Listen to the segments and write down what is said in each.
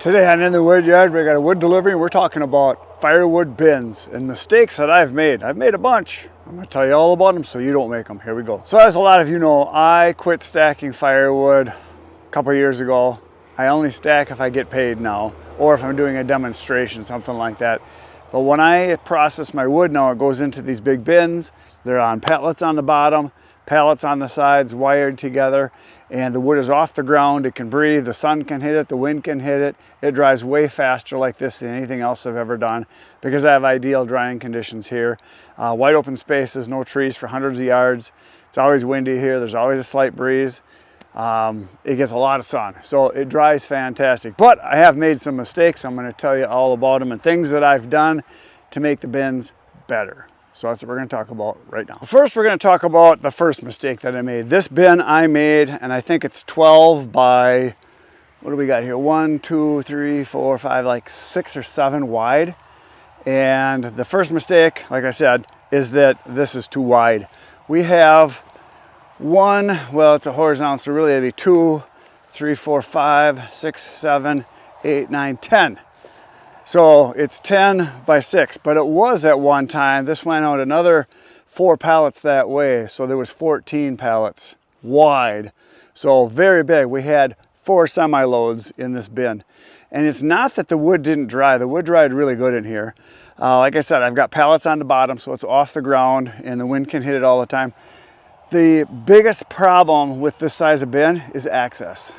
Today I'm in the wood yard. We got a wood delivery and we're talking about firewood bins and mistakes that I've made. I've made a bunch. I'm going to tell you all about them so you don't make them. Here we go. So as a lot of you know, I quit stacking firewood a couple years ago. I only stack if I get paid now or if I'm doing a demonstration, something like that. But when I process my wood now, it goes into these big bins. They're on pallets on the bottom, pallets on the sides, wired together. And the wood is off the ground, it can breathe, the sun can hit it, the wind can hit it. It dries way faster like this than anything else I've ever done because I have ideal drying conditions here. Wide open spaces, no trees for hundreds of yards. It's always windy here, there's always a slight breeze. It gets a lot of sun, so it dries fantastic. But I have made some mistakes. I'm going to tell you all about them and things that I've done to make the bins better. So that's what we're going to talk about right now. First, we're going to talk about the first mistake that I made. This bin I made, and I think it's 12 by, what do we got here? 1, 2, 3, 4, 5, like 6 or 7 wide. And the first mistake, like I said, is that this is too wide. We have one, well, it's a horizontal, so really it'd be 2, 3, 4, 5, 6, 7, 8, 9, 10. So it's 10 by 6, but it was at one time, this went out another 4 pallets that way, so there was 14 pallets wide. So very big. We had 4 semi-loads in this bin. And it's not that the wood didn't dry. The wood dried really good in here. Like I said, I've got pallets on the bottom, so it's off the ground and the wind can hit it all the time. The biggest problem with this size of bin is access.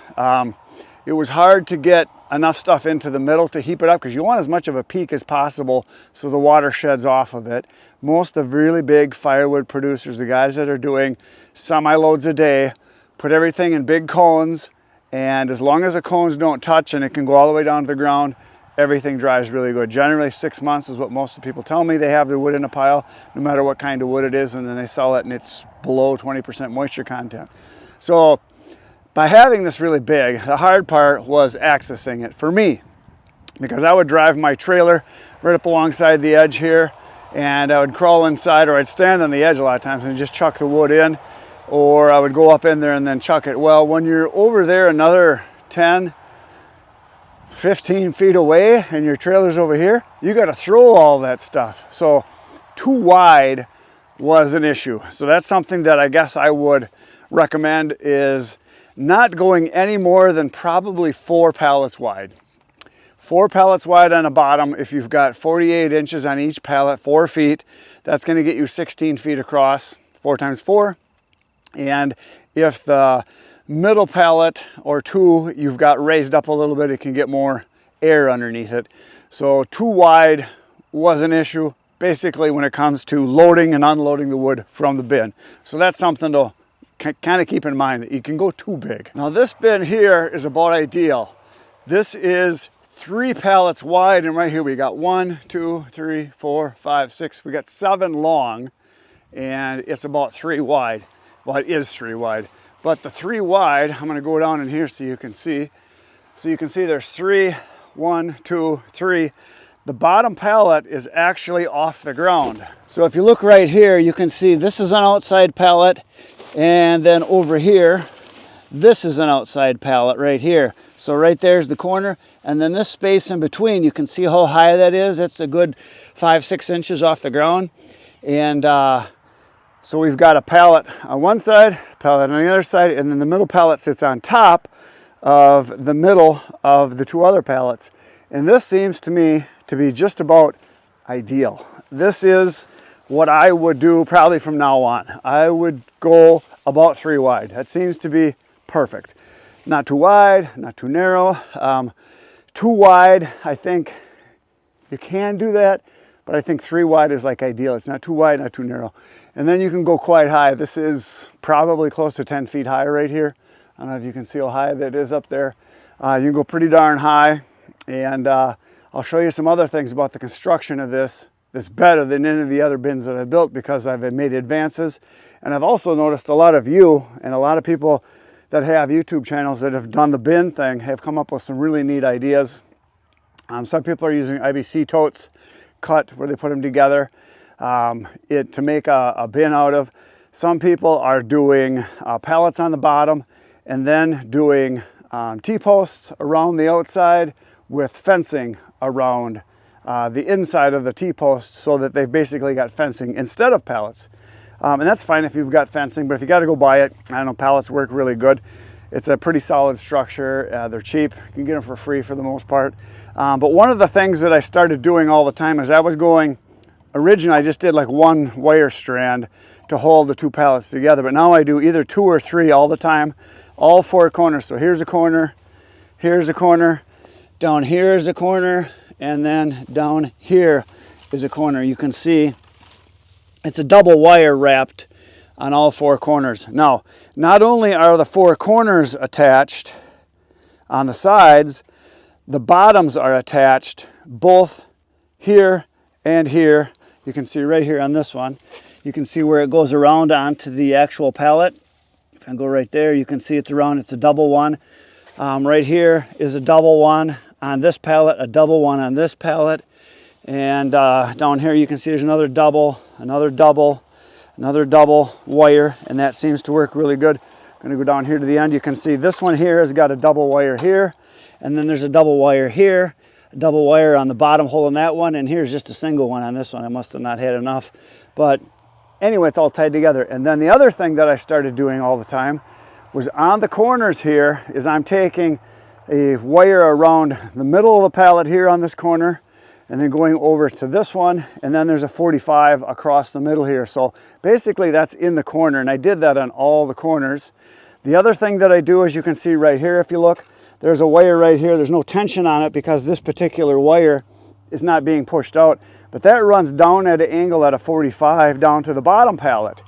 It was hard to get enough stuff into the middle to heap it up because you want as much of a peak as possible so the water sheds off of it. Most of the really big firewood producers, the guys that are doing semi-loads a day, put everything in big cones, and as long as the cones don't touch and it can go all the way down to the ground, everything dries really good. Generally 6 months is what most of the people tell me. They have their wood in a pile, no matter what kind of wood it is, and then they sell it and it's below 20% moisture content. So by having this really big, the hard part was accessing it for me, because I would drive my trailer right up alongside the edge here and I would crawl inside, or I'd stand on the edge a lot of times and just chuck the wood in, or I would go up in there and then chuck it. Well, when you're over there another 10, 15 feet away and your trailer's over here, you got to throw all that stuff. So too wide was an issue. So that's something that I guess I would recommend, is not going any more than probably 4 pallets wide. 4 pallets wide on the bottom. If you've got 48 inches on each pallet, 4 feet, that's going to get you 16 feet across, 4 times 4. And if the middle pallet or 2 you've got raised up a little bit, it can get more air underneath it. So too wide was an issue basically when it comes to loading and unloading the wood from the bin. So that's something to kind of keep in mind, that you can go too big. Now this bin here is about ideal. This is 3 pallets wide, and right here we got 1, 2, 3, 4, 5, 6. We got 7 long, and it's about 3 wide. Well, it is 3 wide, but the 3 wide, I'm going to go down in here so you can see. So you can see there's 3, 1, 2, 3. The bottom pallet is actually off the ground. So if you look right here, you can see this is an outside pallet, and then over here, this is an outside pallet right here. So right there's the corner, and then this space in between, you can see how high that is. It's a good 5-6 inches off the ground. And so we've got a pallet on one side, a pallet on the other side, and then the middle pallet sits on top of the middle of the 2 other pallets. And this seems to me to be just about ideal. This is what I would do probably from now on. I would go about 3 wide. That seems to be perfect. Not too wide, not too narrow. Too wide, I think you can do that, but I think 3 wide is like ideal. It's not too wide, not too narrow. And then you can go quite high. This is probably close to 10 feet high right here. I don't know if you can see how high that is up there. You can go pretty darn high. And I'll show you some other things about the construction of this that's better than any of the other bins that I built, because I've made advances. And I've also noticed a lot of you and a lot of people that have YouTube channels that have done the bin thing have come up with some really neat ideas. Some people are using IBC totes cut where they put them together to make a bin out of. Some people are doing pallets on the bottom and then doing T-posts around the outside with fencing around the inside of the T-post, so that they've basically got fencing instead of pallets. And that's fine if you've got fencing, but if you got to go buy it, I don't know, pallets work really good. It's a pretty solid structure. They're cheap. You can get them for free for the most part. But one of the things that I started doing all the time is I was going, originally I just did like one wire strand to hold the two pallets together, but now I do either 2 or 3 all the time, all 4 corners. So here's a corner, down here is a corner, and then down here is a corner. You can see it's a double wire wrapped on all 4 corners. Now, not only are the 4 corners attached on the sides, the bottoms are attached both here and here. You can see right here on this one, you can see where it goes around onto the actual pallet. If I go right there, you can see it's around, it's a double one. Right here is a double one on this pallet, a double one on this pallet. And down here you can see there's another double wire, and that seems to work really good. I'm going to go down here to the end. You can see this one here has got a double wire here, and then there's a double wire here, a double wire on the bottom holding that one, and here's just a single one on this one. I must have not had enough, but anyway, it's all tied together. And then the other thing that I started doing all the time was on the corners here is I'm taking a wire around the middle of the pallet here on this corner, and then going over to this one, and then there's a 45 across the middle here. So basically that's in the corner, and I did that on all the corners. The other thing that I do, as you can see right here, if you look, there's a wire right here. There's no tension on it because this particular wire is not being pushed out, but that runs down at an angle at a 45 down to the bottom pallet.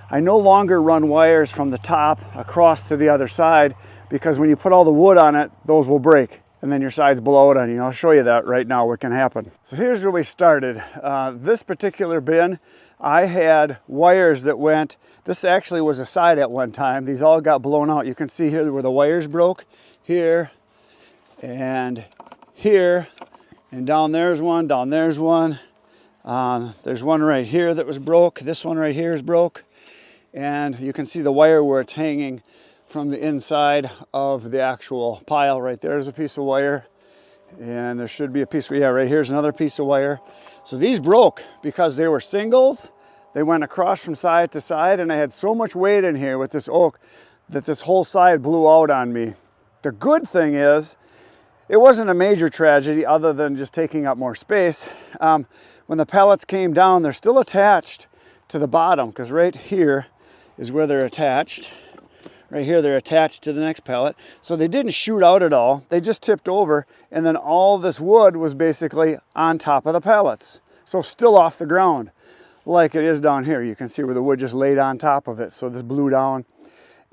I no longer run wires from the top across to the other side, because when you put all the wood on it, those will break, and then your sides blow out on you. I'll show you that right now, what can happen. So here's where we started. This particular bin, I had wires that went, this actually was a side at one time. These all got blown out. You can see here where the wires broke, here, and here, and down there's one, down there's one. There's one right here that was broke. This one right here is broke. And you can see the wire where it's hanging from the inside of the actual pile. Right there's a piece of wire, and there should be a piece, yeah, right here's another piece of wire. So these broke because they were singles. They went across from side to side, and I had so much weight in here with this oak that this whole side blew out on me. The good thing is, it wasn't a major tragedy other than just taking up more space. When the pallets came down, they're still attached to the bottom, because right here is where they're attached. Right here, they're attached to the next pallet. So they didn't shoot out at all. They just tipped over, and then all this wood was basically on top of the pallets. So still off the ground, like it is down here. You can see where the wood just laid on top of it. So this blew down.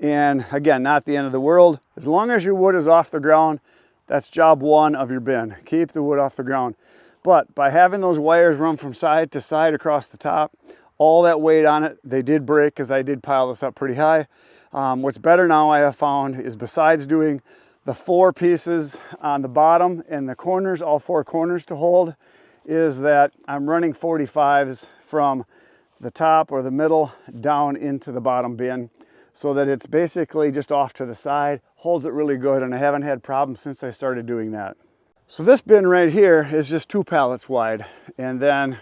And again, not the end of the world. As long as your wood is off the ground, that's job 1 of your bin. Keep the wood off the ground. But by having those wires run from side to side across the top, all that weight on it, they did break, because I did pile this up pretty high. What's better now, I have found, is besides doing the 4 pieces on the bottom and the corners, all 4 corners to hold, is that I'm running 45s from the top or the middle down into the bottom bin, so that it's basically just off to the side, holds it really good, and I haven't had problems since I started doing that. So this bin right here is just 2 pallets wide, and then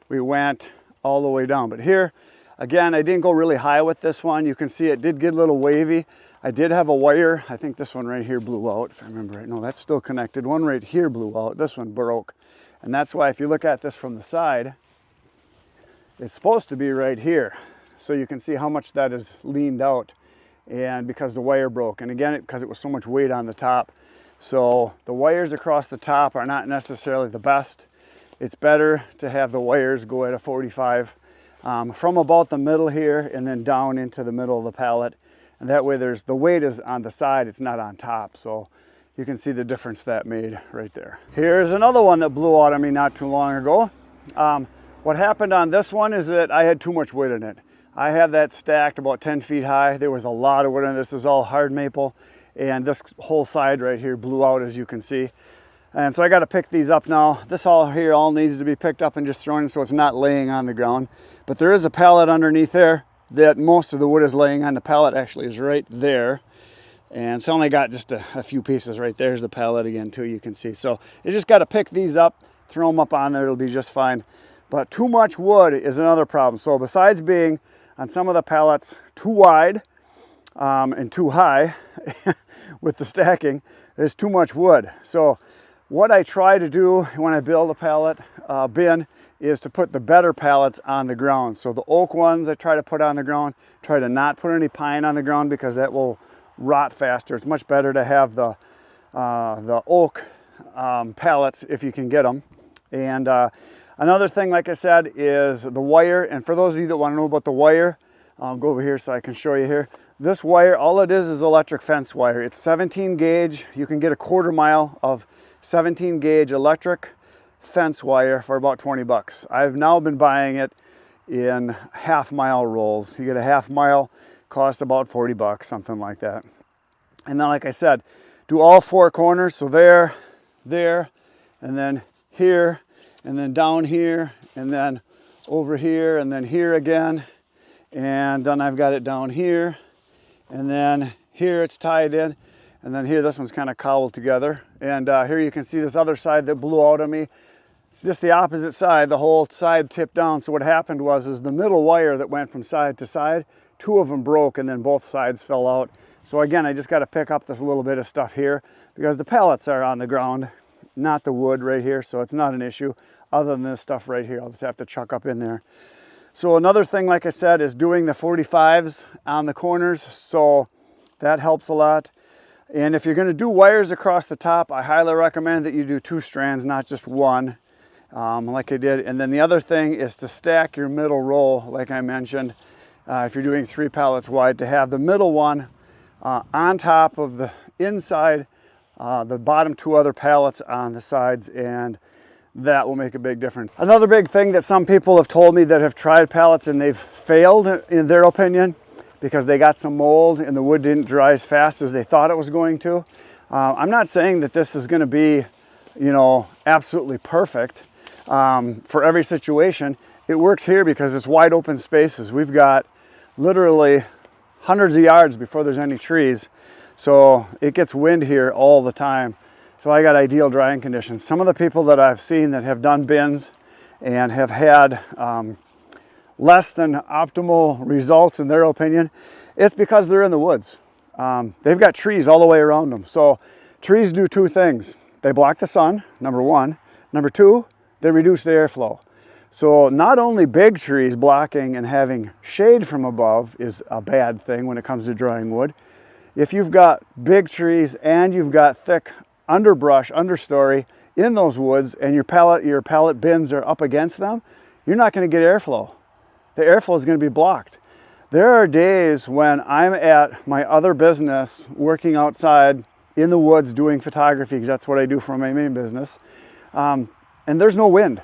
we went all the way down. But here, again, I didn't go really high with this one. You can see it did get a little wavy. I did have a wire. I think this one right here blew out, if I remember right. No, that's still connected. One right here blew out. This one broke. And that's why if you look at this from the side, it's supposed to be right here. So you can see how much that is leaned out, and because the wire broke. And again, because it was so much weight on the top. So the wires across the top are not necessarily the best. It's better to have the wires go at a 45 from about the middle here and then down into the middle of the pallet. And that way the weight is on the side, it's not on top. So you can see the difference that made right there. Here's another one that blew out on me not too long ago. What happened on this one is that I had too much wood in it. I had that stacked about 10 feet high. There was a lot of wood in it. This is all hard maple. And this whole side right here blew out, as you can see. And so I got to pick these up now. This all here all needs to be picked up and just thrown in so it's not laying on the ground. But there is a pallet underneath there that most of the wood is laying on. The pallet actually is right there. And it's only got just a few pieces right there's the pallet again too, you can see. So you just got to pick these up, throw them up on there, it'll be just fine. But too much wood is another problem. So besides being on some of the pallets too wide and too high with the stacking, there's too much wood. So what I try to do when I build a pallet bin is to put the better pallets on the ground. So the oak ones I try to put on the ground, try to not put any pine on the ground because that will rot faster. It's much better to have the oak pallets if you can get them. And another thing, like I said, is the wire. And for those of you that want to know about the wire, I'll go over here so I can show you here. This wire, all it is electric fence wire. It's 17 gauge. You can get a 1/4 mile of 17 gauge electric fence wire for about 20 bucks. I've now been buying it in 1/2 mile rolls. You get a 1/2 mile, cost about 40 bucks, something like that. And then, like I said, do all 4 corners. So there, and then here, and then down here, and then over here, and then here again. And then I've got it down here, and then here it's tied in, and then here this one's kind of cowled together. And here you can see this other side that blew out on me. It's just the opposite side, the whole side tipped down. So what happened was the middle wire that went from side to side, 2 of them broke and then both sides fell out. So again, I just got to pick up this little bit of stuff here because the pallets are on the ground, not the wood right here. So it's not an issue other than this stuff right here. I'll just have to chuck up in there. So another thing, like I said, is doing the 45s on the corners. So that helps a lot. And if you're going to do wires across the top, I highly recommend that you do 2 strands, not just 1. Like I did. And then the other thing is to stack your middle roll, like I mentioned, if you're doing 3 pallets wide, to have the middle one on top of the inside, the bottom 2 other pallets on the sides, and that will make a big difference. Another big thing that some people have told me that have tried pallets and they've failed in their opinion because they got some mold and the wood didn't dry as fast as they thought it was going to. I'm not saying that this is going to be, you know, absolutely perfect for every situation. It works here because it's wide open spaces. We've got literally hundreds of yards before there's any trees. So it gets wind here all the time. So I got ideal drying conditions. Some of the people that I've seen that have done bins and have had less than optimal results in their opinion, it's because they're in the woods. They've got trees all the way around them. So trees do 2 things. They block the sun, number 1. Number 2, they reduce the airflow. So not only big trees blocking and having shade from above is a bad thing when it comes to drying wood. If you've got big trees and you've got thick underbrush, understory in those woods, and your pallet bins are up against them, you're not going to get airflow. The airflow is going to be blocked. There are days when I'm at my other business working outside in the woods doing photography, because that's what I do for my main business, and there's no wind.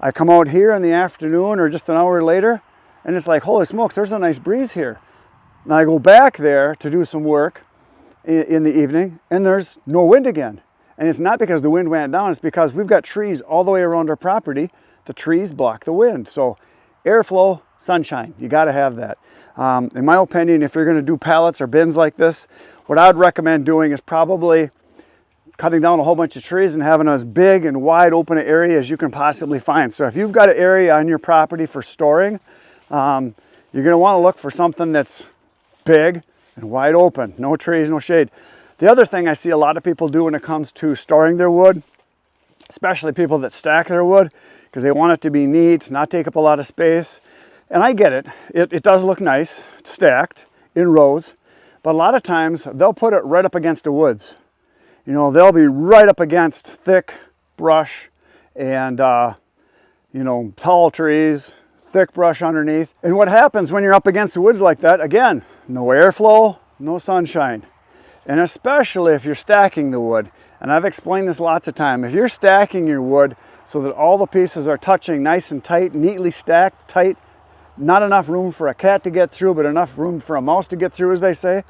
I come out here in the afternoon or just an hour later, and it's like, holy smokes, there's a nice breeze here. And I go back there to do some work in the evening, and there's no wind again. And it's not because the wind went down, it's because we've got trees all the way around our property. The trees block the wind. So airflow, sunshine, you got to have that. In my opinion, if you're going to do pallets or bins like this, what I would recommend doing is probably cutting down a whole bunch of trees and having as big and wide open an area as you can possibly find. So if you've got an area on your property for storing, you're going to want to look for something that's big and wide open, no trees, no shade. The other thing I see a lot of people do when it comes to storing their wood, especially people that stack their wood, because they want it to be neat, not take up a lot of space. And I get it. It does look nice, stacked in rows, but a lot of times they'll put it right up against the woods. You know, they'll be right up against thick brush and, you know, tall trees, thick brush underneath. And what happens when you're up against the woods like that? Again, no airflow, no sunshine. And especially if you're stacking the wood. And I've explained this lots of times. If you're stacking your wood so that all the pieces are touching nice and tight, neatly stacked, tight, not enough room for a cat to get through, but enough room for a mouse to get through, as they say,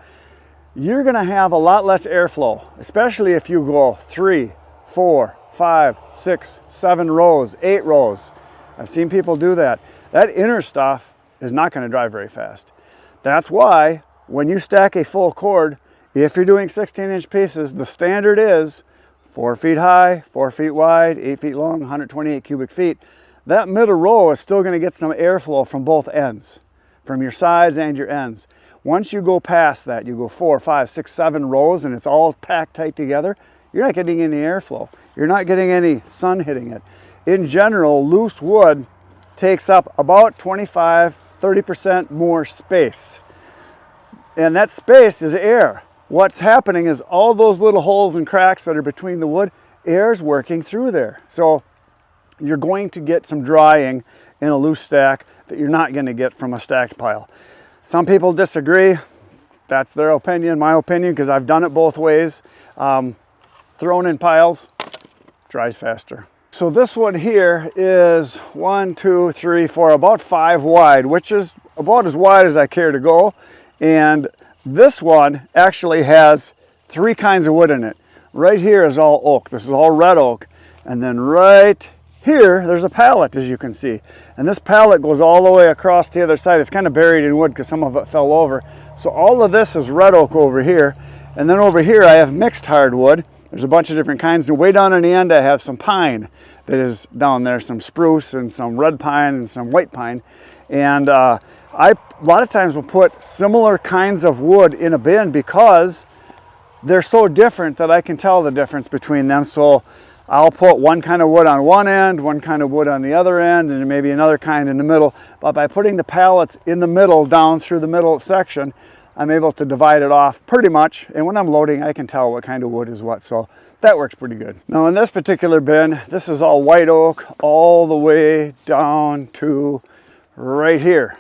you're going to have a lot less airflow, especially if you go 3, 4, 5, 6, 7 rows, 8 rows. I've seen people do that. That inner stuff is not going to dry very fast. That's why when you stack a full cord, If you're doing 16-inch pieces, the standard is 4 feet high, 4 feet wide, 8 feet long, 128 cubic feet. That middle row is still going to get some airflow from both ends, from your sides and your ends. Once you go past that, you go 4, 5, 6, 7 rows and it's all packed tight together, you're not getting any airflow. You're not getting any sun hitting it. In general, loose wood takes up about 25–30% more space. And that space is air. What's happening is all those little holes and cracks that are between the wood, air's working through there. So you're going to get some drying in a loose stack that you're not going to get from a stacked pile. Some people disagree. That's their opinion, my opinion, because I've done it both ways. Thrown in piles, dries faster. So this one here is 1, 2, 3, 4, about 5 wide, which is about as wide as I care to go. And this one actually has 3 kinds of wood in it. Right here is all oak. This is all red oak. And then right here, there's a pallet, as you can see. And this pallet goes all the way across the other side. It's kind of buried in wood because some of it fell over. So all of this is red oak over here. And then over here, I have mixed hardwood. There's a bunch of different kinds. And way down in the end, I have some pine that is down there, some spruce and some red pine and some white pine. And I a lot of times will put similar kinds of wood in a bin because they're so different that I can tell the difference between them. So I'll put one kind of wood on one end, one kind of wood on the other end, and maybe another kind in the middle. But by putting the pallets in the middle, down through the middle section, I'm able to divide it off pretty much. And when I'm loading, I can tell what kind of wood is what. So that works pretty good. Now in this particular bin, this is all white oak all the way down to right here.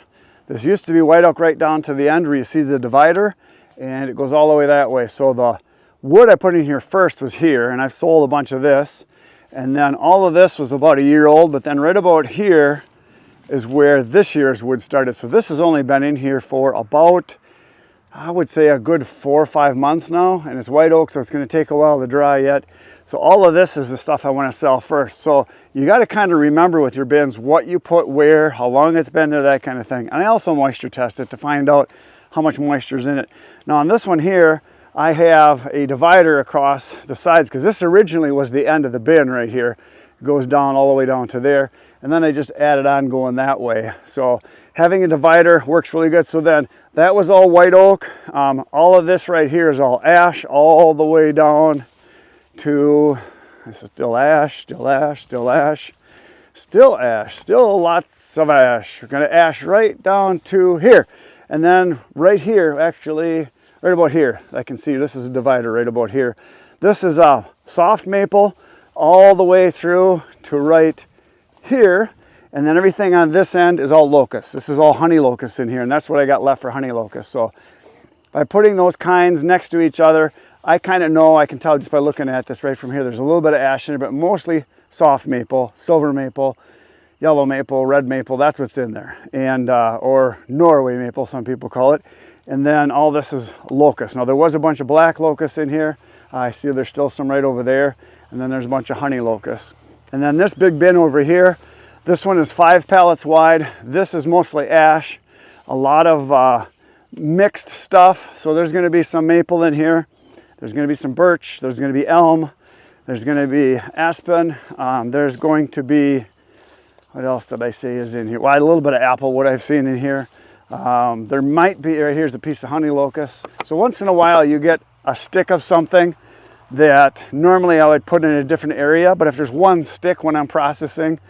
This used to be white oak right down to the end where you see the divider, and it goes all the way that way. So the wood I put in here first was here, and I've sold a bunch of this. And then all of this was about a year old, but then right about here is where this year's wood started. So this has only been in here for about, I would say, a good 4 or 5 months now, and it's white oak, so it's going to take a while to dry yet. So all of this is the stuff I want to sell first. So you got to kind of remember with your bins what you put where, how long it's been there, that kind of thing. And I also moisture test it to find out how much moisture is in it. Now on this one here, I have a divider across the sides because this originally was the end of the bin right here. It goes down all the way down to there. And then I just added on going that way. So having a divider works really good. So then that was all white oak. All of this right here is all ash all the way down to, this is still ash, still ash, still ash, still ash, still lots of ash. We're gonna ash right down to here. And then right here, actually, right about here, I can see this is a divider right about here. This is a soft maple all the way through to right here. And then everything on this end is all locust. This is all honey locust in here, and that's what I got left for honey locust. So by putting those kinds next to each other, I kind of know, I can tell just by looking at this right from here, there's a little bit of ash in it, but mostly soft maple, silver maple, yellow maple, red maple, that's what's in there. And, or Norway maple, some people call it. And then all this is locust. Now there was a bunch of black locusts in here. I see there's still some right over there. And then there's a bunch of honey locusts. And then this big bin over here, this one is 5 pallets wide. This is mostly ash, a lot of mixed stuff. So there's gonna be some maple in here. There's gonna be some birch. There's gonna be elm. There's gonna be aspen. There's going to be, what else did I say is in here? Well, a little bit of apple, what I've seen in here. There might be, right here's a piece of honey locust. So once in a while you get a stick of something that normally I would put in a different area, but if there's one stick when I'm processing,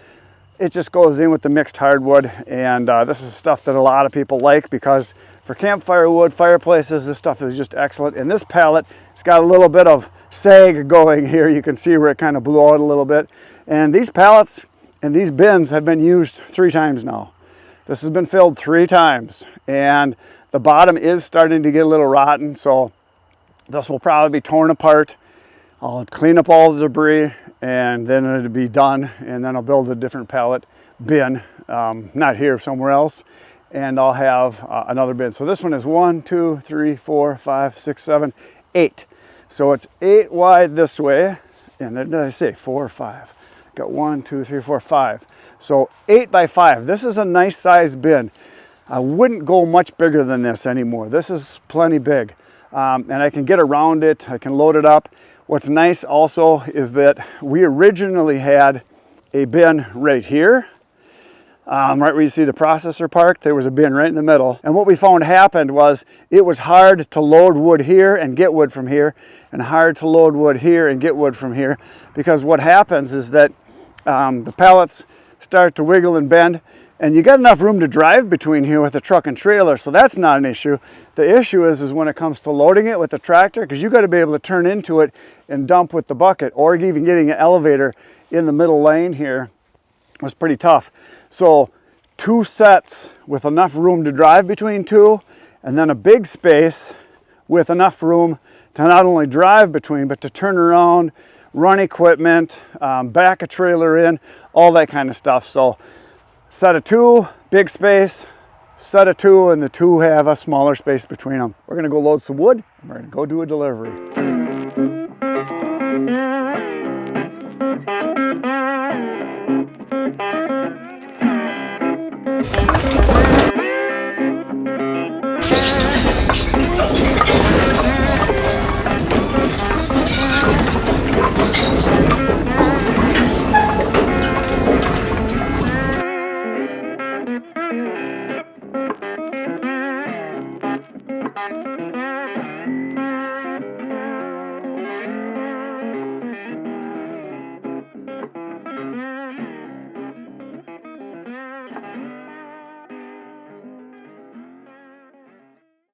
it just goes in with the mixed hardwood. And this is stuff that a lot of people like because for campfire wood, fireplaces, this stuff is just excellent. And this pallet, it's got a little bit of sag going here. You can see where it kind of blew out a little bit. And these pallets and these bins have been used 3 times now. This has been filled 3 times, and the bottom is starting to get a little rotten, so this will probably be torn apart. I'll clean up all the debris, and then it'll be done, and then I'll build a different pallet bin, not here, somewhere else, and I'll have another bin. So this one is 1, 2, 3, 4, 5, 6, 7, 8. So it's 8 wide this way, and did I say 4 or 5? Got 1, 2, 3, 4, 5. So 8 by 5. This is a nice sized bin. I wouldn't go much bigger than this anymore. This is plenty big. and I can get around it. I can load it up. What's nice also is that we originally had a bin right here. Right where you see the processor parked, there was a bin right in the middle. And what we found happened was it was hard to load wood here and get wood from here, and hard to load wood here and get wood from here, because what happens is that the pallets start to wiggle and bend, and you got enough room to drive between here with a truck and trailer, so that's not an issue. The issue is when it comes to loading it with the tractor, because you got to be able to turn into it and dump with the bucket, or even getting an elevator in the middle lane here was pretty tough. So 2 sets with enough room to drive between 2, and then a big space with enough room to not only drive between, but to turn around, run equipment, back a trailer in, all that kind of stuff. So set of 2, big space, set of 2, and the 2 have a smaller space between them. We're gonna go load some wood, and we're gonna go do a delivery.